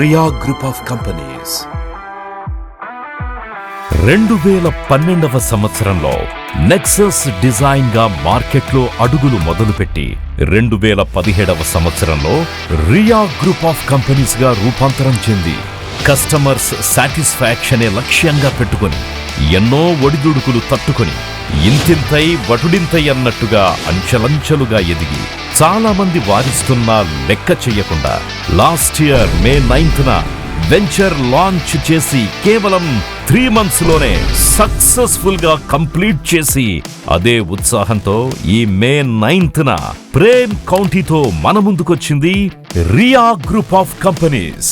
Riya group of companies 2012వ సంవత్సరంలో Nexus design గా మార్కెట్లో అడుగులు మొదలుపెట్టి 2017వ సంవత్సరంలో రియా గ్రూప్ ఆఫ్ కంపెనీస్ గా రూపాంతరం చెంది కస్టమర్స్ సాటిస్ఫాక్షనే లక్ష్యంగా పెట్టుకొని ఎన్నో ఒడిదుడుకులు తట్టుకొని ఇంతింతై వటుడింతై అన్నట్టుగా అంచెలంచెలుగా ఎదిగి చాలా మంది వారిస్తున్నా లెక్క చెయ్యకుండా లాస్ట్ ఇయర్ మే 9న వెంచర్ లాంచ్ చేసి కేవలం 3 months లోనే సక్సెస్ఫుల్ గా కంప్లీట్ చేసి అదే ఉత్సాహంతో ఈ మే 9న ప్రేమ్ కౌంటీతో మన ముందుకొచ్చింది Riya group of companies.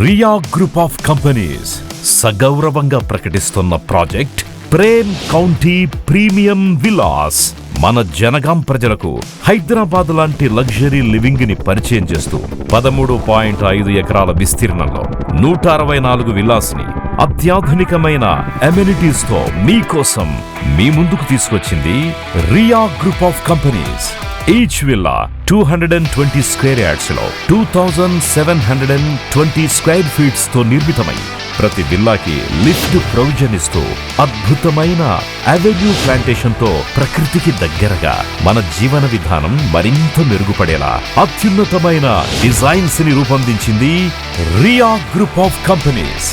Riya group of companies సగౌరవంగా ప్రకటిస్తున్న project Prem county premium villas మన జనగాం ప్రజలకు హైదరాబాద్ లాంటి లగ్జరీ లివింగ్ ని పరిచయం చేస్తూ 13.5 ఎకరాల విస్తీర్ణంలో 164 విల్లాస్ ని అత్యాధునికమైన అమెనిటీస్ తో మీకోసం మీ ముందుకు తీసుకొచ్చింది Riya group of companies. Each villa 220 square yards లో 2720 స్క్వేర్ ఫీట్స్ తో నిర్మితమై ప్రతి విల్లాకి లిఫ్ట్ ప్రొవిజన్ ఇస్తూ అద్భుతమైన అవెన్యూ ప్లాంటేషన్ తో ప్రకృతికి దగ్గరగా మన జీవన విధానం మరింత మెరుగుపడేలా అత్యున్నతమైన డిజైన్స్ ని రూపొందించింది రియా గ్రూప్ ఆఫ్ కంపెనీస్.